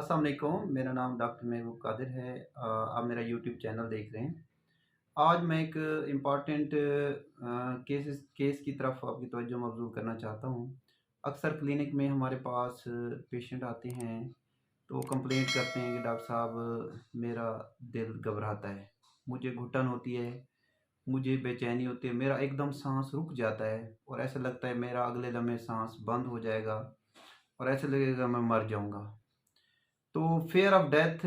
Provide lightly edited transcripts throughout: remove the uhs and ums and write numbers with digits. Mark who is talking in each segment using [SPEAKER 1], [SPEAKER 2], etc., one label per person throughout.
[SPEAKER 1] अस्सलाम वालेकुम, मेरा नाम डॉक्टर महबूब कादिर है। आप मेरा यूट्यूब चैनल देख रहे हैं। आज मैं एक इम्पॉर्टेंट केस की तरफ आपकी तवज्जो मबज़ूल करना चाहता हूँ। अक्सर क्लिनिक में हमारे पास पेशेंट आते हैं, तो कंप्लेंट करते हैं कि डॉक्टर साहब मेरा दिल घबराता है, मुझे घुटन होती है, मुझे बेचैनी होती है, मेरा एकदम साँस रुक जाता है और ऐसा लगता है मेरा अगले लम्हे साँस बंद हो जाएगा और ऐसा लगेगा मैं मर जाऊँगा। तो फ़ियर ऑफ डेथ,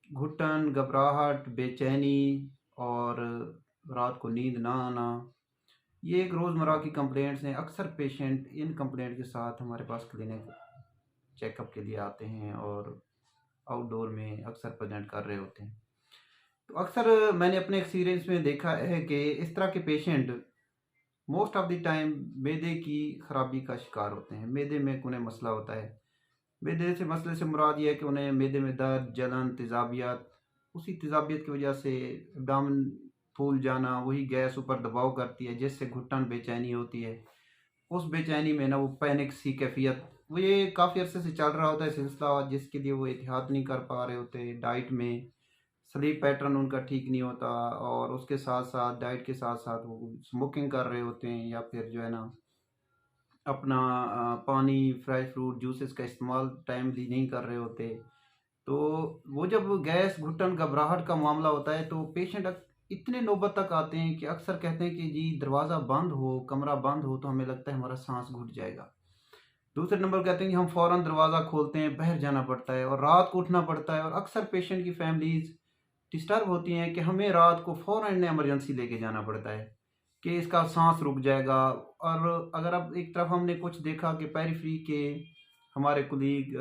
[SPEAKER 1] घुटन, घबराहट, बेचैनी और रात को नींद ना आना, ये एक रोज़मर्रा की कंप्लेंट्स हैं। अक्सर पेशेंट इन कंप्लेंट के साथ हमारे पास क्लिनिक चेकअप के लिए आते हैं और आउटडोर में अक्सर प्रेज़ेंट कर रहे होते हैं। तो अक्सर मैंने अपने एक्सपीरियंस में देखा है कि इस तरह के patient most of the time मैदे की खराबी का शिकार होते हैं। मैदे में उन्हें मसला होता है। मैदे से मसले से मुराद ये है कि उन्हें मैदे में दर्द, जलन, तेज़ाबियत, उसी तेज़ाबियत की वजह से एब्डोमेन फूल जाना, वही गैस ऊपर दबाव करती है जिससे घुटन, बेचैनी होती है। उस बेचैनी में ना वो पैनिक सी कैफ़ियत, वो ये काफ़ी अरसे से चल रहा होता है सिलसिला, जिसके लिए वो एहतियात नहीं कर पा रहे होते। डाइट में स्लीप पैटर्न उनका ठीक नहीं होता और उसके साथ-साथ डाइट के साथ-साथ वो स्मोकिंग कर रहे होते हैं या फिर जो है ना अपना पानी, फ्रेश फ्रूट, जूसेस का इस्तेमाल टाइमली नहीं कर रहे होते। तो वो जब गैस, घुटन, घबराहट का मामला होता है तो पेशेंट इतने नौबत तक आते हैं कि अक्सर कहते हैं कि जी दरवाज़ा बंद हो, कमरा बंद हो तो हमें लगता है हमारा साँस घुट जाएगा। दूसरे नंबर कहते हैं कि हम फ़ौरन दरवाज़ा खोलते हैं, बाहर जाना पड़ता है और रात को उठना पड़ता है और अक्सर पेशेंट की फैमिलीज़ डिस्टर्ब होती हैं कि हमें रात को फ़ौरन इमरजेंसी लेके जाना पड़ता है कि इसका साँस रुक जाएगा। और अगर अब एक तरफ हमने कुछ देखा कि पेरिफेरी के हमारे कोलीग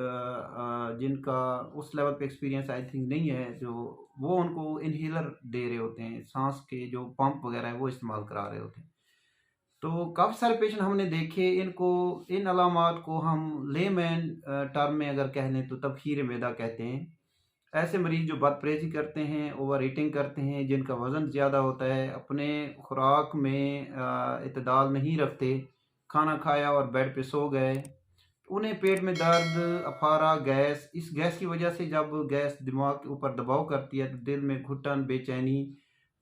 [SPEAKER 1] जिनका उस लेवल पे एक्सपीरियंस आई थिंक नहीं है, जो वो उनको इन्हेलर दे रहे होते हैं, साँस के जो पंप वगैरह है वो इस्तेमाल करा रहे होते हैं। तो काफ़ी सारे पेशेंट हमने देखे, इनको इन अलामात को हम लेमैन टर्म में अगर कह लें तो तबखीर मैदा कहते हैं। ऐसे मरीज़ जो बदपरहेज़ी करते हैं, ओवर ईटिंग करते हैं, जिनका वज़न ज़्यादा होता है, अपने खुराक में इत्तेदाल नहीं रखते, खाना खाया और बेड पे सो गए, उन्हें पेट में दर्द, अफारा, गैस, इस गैस की वजह से जब गैस दिमाग के ऊपर दबाव करती है, तो दिल में घुटन, बेचैनी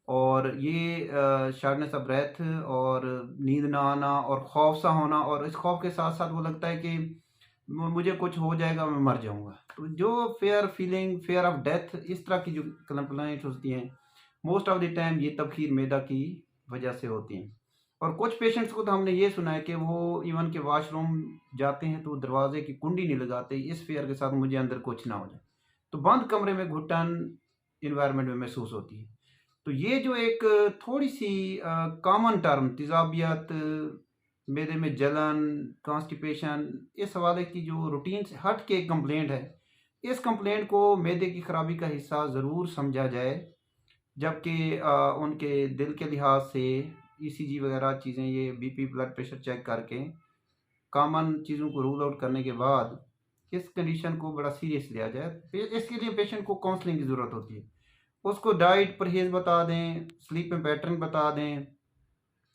[SPEAKER 1] और ये शॉर्टनेस ऑफ ब्रेथ और नींद ना आना और खौफ सा होना, और इस खौफ के साथ-साथ वो लगता है कि मुझे कुछ हो जाएगा, मैं मर जाऊँगा। तो जो फ़ियर ऑफ डेथ, इस तरह की जो कंप्लेंट्स होती हैं, मोस्ट ऑफ द टाइम ये तबखीर मैदा की वजह से होती हैं। और कुछ पेशेंट्स को तो हमने ये सुना है कि वो इवन के वॉशरूम जाते हैं तो दरवाज़े की कुंडी नहीं लगाते, इस फ़ियर के साथ मुझे अंदर कुछ ना हो जाए। तो बंद कमरे में घुटन एनवायरनमेंट में महसूस होती है। तो ये जो एक थोड़ी-सी कॉमन टर्म तेज़ाबियत, मैदे में जलन, कॉन्स्टिपेशन, इस हवाले की जो रूटीन से हट के एक कंप्लेंट है, इस कंप्लेंट को मैदे की खराबी का हिस्सा ज़रूर समझा जाए। जबकि उनके दिल के लिहाज से ईसीजी वगैरह चीज़ें, ये बीपी, ब्लड प्रेशर चेक करके कॉमन चीज़ों को रूल आउट करने के बाद इस कंडीशन को बड़ा सीरियस लिया जाए। इसके लिए पेशेंट को काउंसलिंग की ज़रूरत होती है। उसको डाइट परहेज़ बता दें, स्लीप में पैटर्न बता दें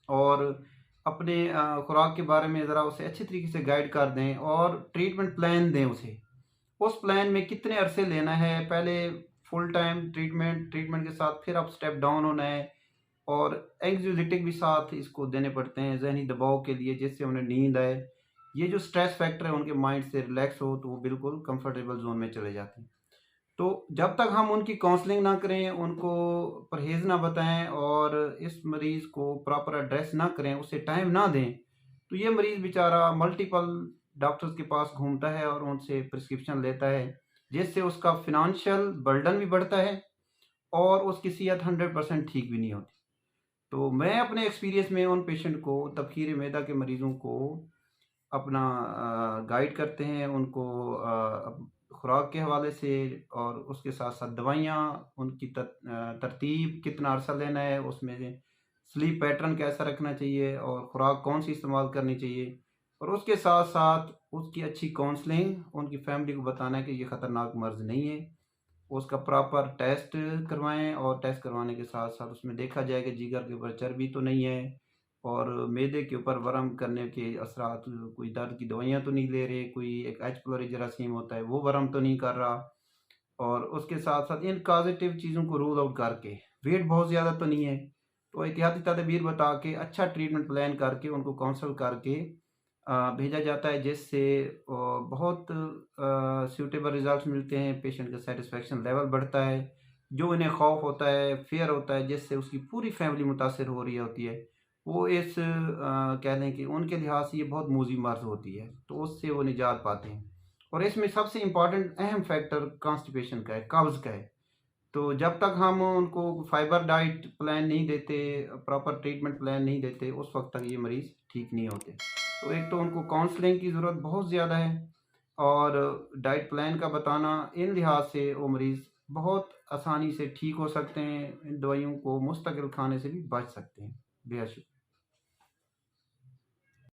[SPEAKER 1] और अपने खुराक के बारे में ज़रा उसे अच्छे तरीके से गाइड कर दें और ट्रीटमेंट प्लान दें उसे। उस प्लान में कितने अरसे लेना है, पहले फुल टाइम ट्रीटमेंट, ट्रीटमेंट के साथ फिर अब स्टेप डाउन होना है और एंग्ज़ायटी भी साथ इसको देने पड़ते हैं ज़हनी दबाव के लिए, जिससे उन्हें नींद आए। ये जो स्ट्रेस फैक्टर है उनके माइंड से रिलैक्स हो तो वो बिल्कुल कंफर्टेबल ज़ोन में चले जाते हैं। तो जब तक हम उनकी काउंसलिंग ना करें, उनको परहेज़ ना बताएँ और इस मरीज़ को प्रॉपर एड्रेस ना करें, उसे टाइम ना दें, तो ये मरीज़ बेचारा मल्टीपल डॉक्टर्स के पास घूमता है और उनसे प्रिस्क्रिप्शन लेता है, जिससे उसका फ़ाइनेंशियल बर्डन भी बढ़ता है और उसकी सेहत 100% ठीक भी नहीं होती। तो मैं अपने एक्सपीरियंस में उन पेशेंट को, तबखीर मैदा के मरीज़ों को अपना गाइड करते हैं, उनको खुराक के हवाले से और उसके साथ-साथ दवाइयाँ, उनकी तरतीब, कितना अरसा लेना है, उसमें से स्लीप पैटर्न कैसा रखना चाहिए और खुराक कौन-सी इस्तेमाल करनी चाहिए, और उसके साथ-साथ उसकी अच्छी काउंसलिंग, उनकी फैमिली को बताना है कि ये ख़तरनाक मर्ज़ नहीं है। उसका प्रॉपर टेस्ट करवाएँ और टेस्ट करवाने के साथ-साथ उसमें देखा जाए कि जिगर के ऊपर चर्बी तो नहीं है, और मैदे के ऊपर वर्म करने के असरात, कोई दर्द की दवाइयाँ तो नहीं ले रहे, कोई एक एच प्लोरी जरासीम होता है वो वर्म तो नहीं कर रहा, और उसके साथ-साथ इन कॉज़ेटिव चीज़ों को रूल आउट करके वेट बहुत ज़्यादा तो नहीं है, तो एहतियाती तदबीर बता के अच्छा ट्रीटमेंट प्लान करके उनको काउंसल करके भेजा जाता है, जिससे बहुत सूटेबल रिज़ल्ट्स मिलते हैं, पेशेंट का सैटिस्फैक्शन लेवल बढ़ता है। जो इन्हें खौफ़ होता है, फ़ियर होता है, जिससे उसकी पूरी फैमिली मुतासिर हो रही होती है, वो इस कह लें कि उनके लिहाज से ये बहुत मूज़ी मर्ज़ होती है, तो उससे वो निजात पाते हैं। और इसमें सबसे इम्पोर्टेंट अहम फैक्टर कॉन्स्टिपेशन का है, कब्ज़ का है। तो जब तक हम उनको फाइबर डाइट प्लान नहीं देते, प्रॉपर ट्रीटमेंट प्लान नहीं देते, उस वक़्त तक ये मरीज़ ठीक नहीं होते। तो एक तो उनको काउंसलिंग की ज़रूरत बहुत ज़्यादा है, और डाइट प्लान का बताना, इन लिहाज से वो मरीज़ बहुत आसानी से ठीक हो सकते हैं, इन दवाइयों को मुस्तकिल खाने से भी बच सकते हैं। बेहद शुक्रिया।